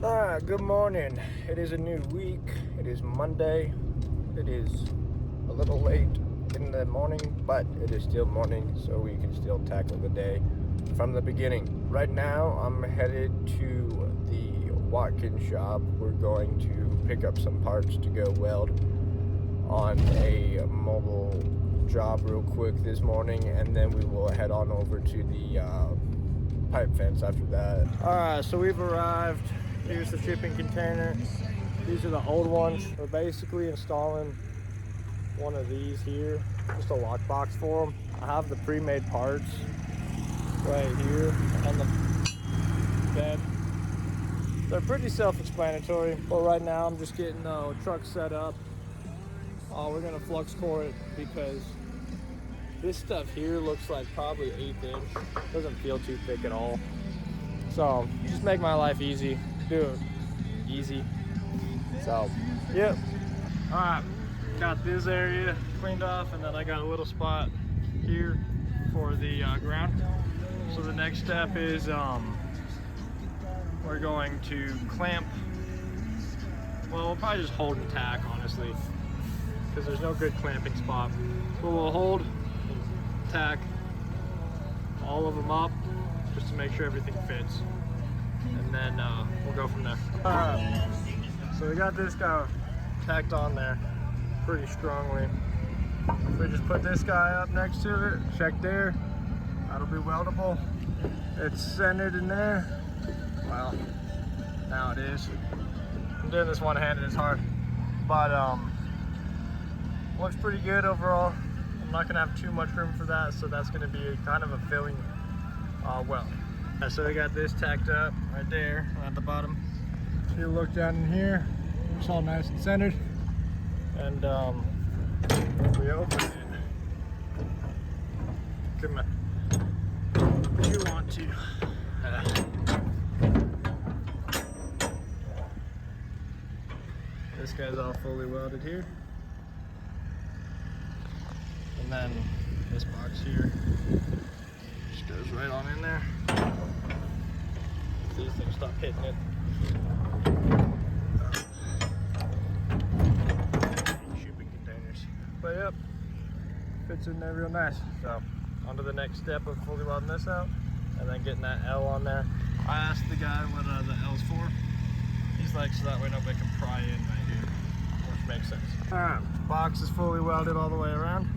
Good morning. It is a new week. It is Monday. It is a little late in the morning, but it is still morning, so we can still tackle the day from the beginning. Right now, I'm headed to the Watkins shop. We're going to pick up some parts to go weld on a mobile job real quick this morning, and then we will head on over to the pipe fence after that. Alright, so we've arrived. Here's the shipping container. These are the old ones. We're basically installing one of these here, just a lockbox for them. I have the pre-made parts right here on the bed. They're pretty self-explanatory, but right now I'm just getting the truck set up. We're gonna flux core it because this stuff here looks like probably 1/8 inch. Doesn't feel too thick at all. So just make my life easy. Do it easy. So, yep. All right, got this area cleaned off, and then I got a little spot here for the ground. So the next step is we're going to clamp. Well, we'll probably just hold and tack, honestly, because there's no good clamping spot. But we'll hold and tack all of them up just to make sure everything fits, and then we'll go from there. So we got this guy tacked on there pretty strongly. If we just put this guy up next to it, check there, that'll be weldable. It's centered in there. Well, now it is. I'm doing this one-handed, it's hard, but looks pretty good overall. I'm not gonna have too much room for that, so that's gonna be kind of a filling weld. So we got this tacked up right there at the bottom. So you look down in here, it's all nice and centered. And if we open it, come on, if you want to. This guy's all fully welded here. And then this box here just goes right on in there. If these things stop hitting it. Shipping containers. But yep, fits in there real nice. So on to the next step of fully welding this out and then getting that L on there. I asked the guy what the L's for. He's like, so that way nobody can pry in right here, which makes sense. Alright, box is fully welded all the way around.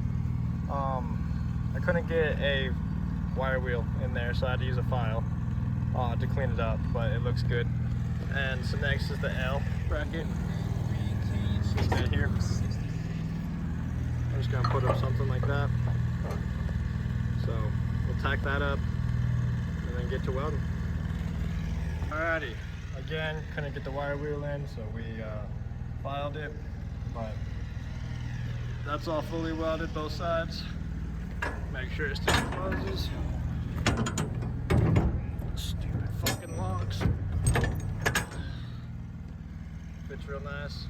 I couldn't get a wire wheel in there, so I had to use a file to clean it up, but it looks good. And so next is the L bracket. This guy here. I'm just gonna put up something like that. So we'll tack that up and then get to welding. Alrighty. Again, couldn't get the wire wheel in, so we filed it, but that's all fully welded, both sides. Make sure it still closes. Stupid fucking locks. Fits real nice.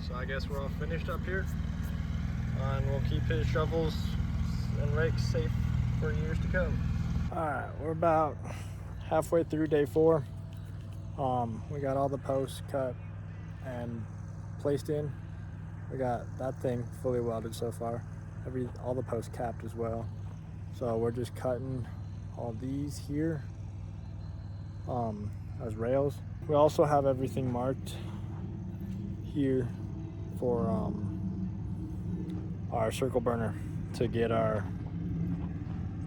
So I guess we're all finished up here, and we'll keep his shovels and rakes safe for years to come. Alright, we're about halfway through day 4. We got all the posts cut and placed in. We got that thing fully welded so far. All the posts capped as well. So we're just cutting all these here as rails. We also have everything marked here for our circle burner to get our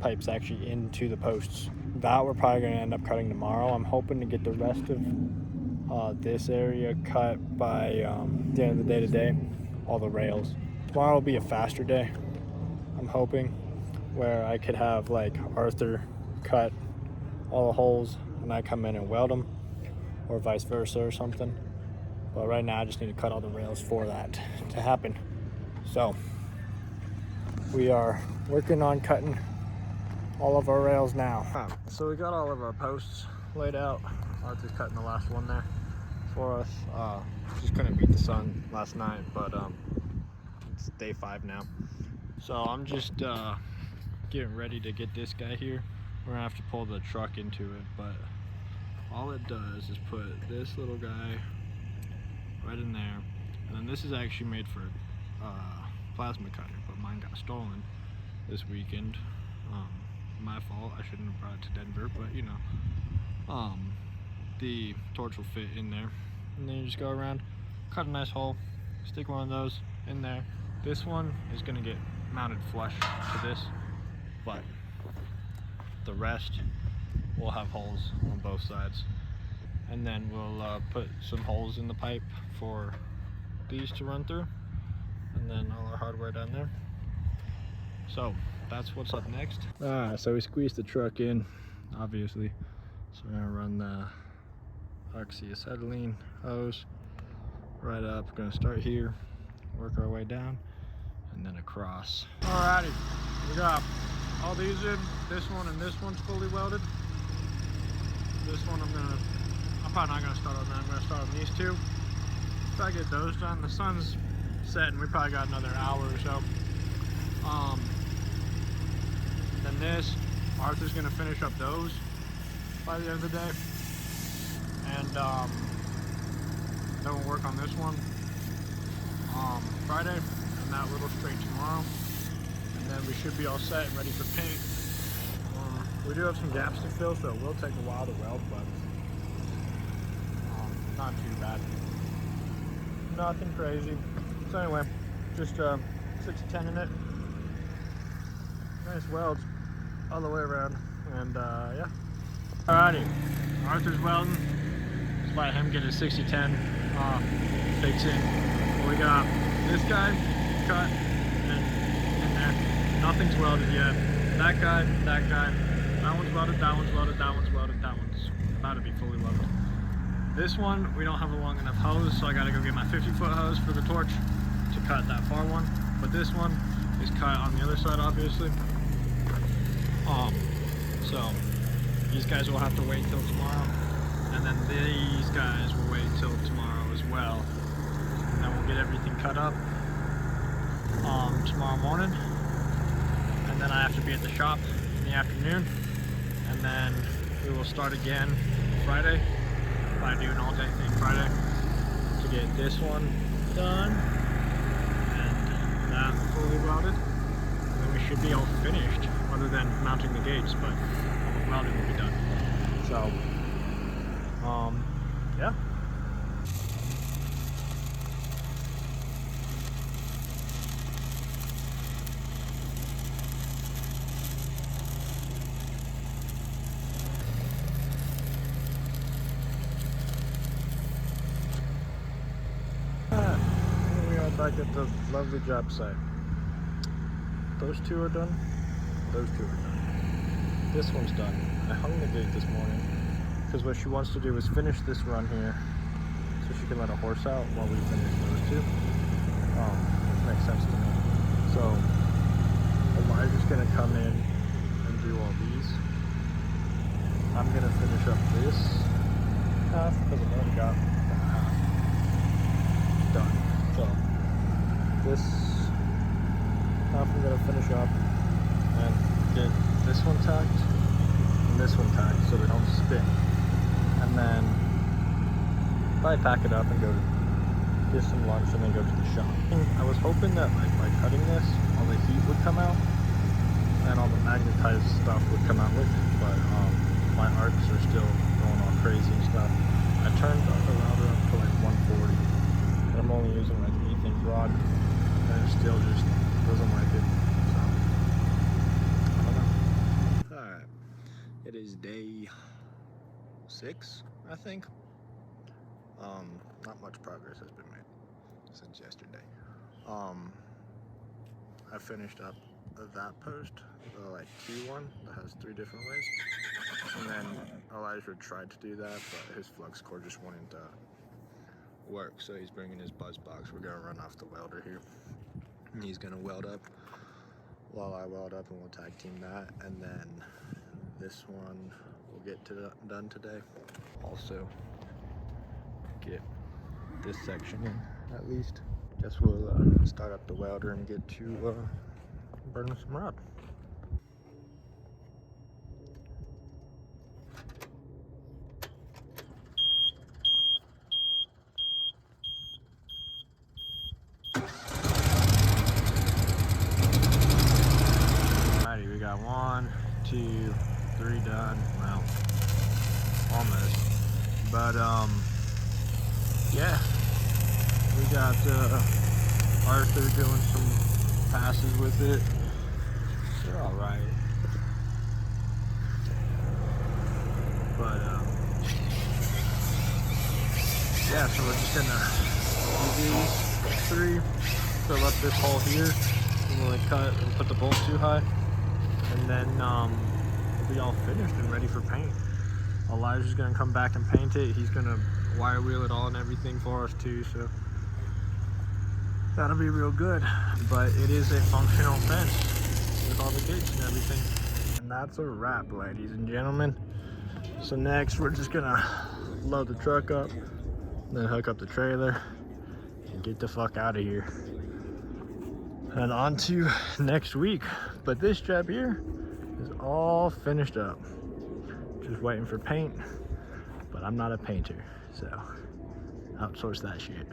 pipes actually into the posts. That we're probably going to end up cutting tomorrow. I'm hoping to get the rest of this area cut by the end of the day today, all the rails. Tomorrow will be a faster day, I'm hoping, where I could have like Arthur cut all the holes and I come in and weld them, or vice versa or something. But right now I just need to cut all the rails for that to happen. So we are working on cutting all of our rails now. So we got all of our posts laid out. Arthur's cutting the last one there for us. Just couldn't beat the sun last night, but it's day 5 now. So I'm just getting ready to get this guy here. We're gonna have to pull the truck into it, but all it does is put this little guy right in there, and then this is actually made for plasma cutter, but mine got stolen this weekend. My fault, I shouldn't have brought it to Denver, but you know, the torch will fit in there, and then you just go around, cut a nice hole, stick one of those in there. This one is gonna get mounted flush to this, but the rest will have holes on both sides, and then we'll put some holes in the pipe for these to run through, and then all our hardware down there. So that's what's up next. So we squeezed the truck in, obviously. So we're gonna run the oxyacetylene hose right up. We're gonna start here, work our way down, and then across. Alrighty, we got all these in. This one and this one's fully welded. This one I'm probably not gonna start on that. I'm gonna start on these two. If I get those done, the sun's setting. We probably got another hour or so. Then this, Arthur's gonna finish up those by the end of the day, and then we'll work on this one Friday, and that little straight tomorrow, and then we should be all set and ready for paint. We do have some gaps to fill, so it will take a while to weld, but not too bad. Nothing crazy. So anyway, just 6-10 in it. Nice welds all the way around, and yeah. Alrighty, Arthur's welding. Just let him get his 60-10 fix in. We got this guy cut and in there. Nothing's welded yet. That guy, that one's welded, that one's welded, that one's welded, that one's about to be fully welded. This one, we don't have a long enough hose, so I gotta go get my 50-foot hose for the torch to cut that far one. But this one is cut on the other side, obviously. So these guys will have to wait till tomorrow, and then these guys will wait till tomorrow as well. And then we'll get everything cut up tomorrow morning, and then I have to be at the shop in the afternoon, and then we will start again Friday. I do an all-day thing Friday to get this one done and that fully welded, and then we should be all finished, other than mounting the gates, but welding will be done. So, yeah. We are back at the lovely job site. Those two are done. Those two are done. This one's done. I hung the gate this morning because what she wants to do is finish this run here so she can let a horse out while we finish those two. Which makes sense to me. So Elijah's gonna come in and do all these. I'm gonna finish up this half because I've already got the half done. So this half I'm gonna finish up and get this one tacked and this one tacked so they don't spin, and then probably pack it up and go get some lunch and then go to the shop. I was hoping that like by cutting this all the heat would come out and all the magnetized stuff would come out with it, but my arcs are still going all crazy and stuff. I turned the router up to like 140, and I'm only using like an 1/8" rod, and it still just doesn't like it. Alright, it is day 6, I think. Not much progress has been made since yesterday. I finished up that post, the like T one that has 3 different ways, and then Elijah tried to do that, but his flux core just wanted to work, so he's bringing his buzz box. We're gonna run off the welder here, and he's gonna weld up while I weld up, and we'll tag team that, and then this one we'll get done today. Also get this section in at least. Guess we'll start up the welder and get to burning some rod. done. Well, almost. But yeah, we got Arthur doing some passes with it. They're all right. But yeah, so we're just gonna do these 3, fill up this hole here, and really cut and put the bolt too high, and then we'll be all finished and ready for paint. Elijah's gonna come back and paint it. He's gonna wire wheel it all and everything for us too, so that'll be real good. But it is a functional fence with all the gates and everything. And that's a wrap, ladies and gentlemen. So next we're just gonna load the truck up, then hook up the trailer and get the fuck out of here. And on to next week. But this job here is all finished up. Just waiting for paint, but I'm not a painter, so outsource that shit.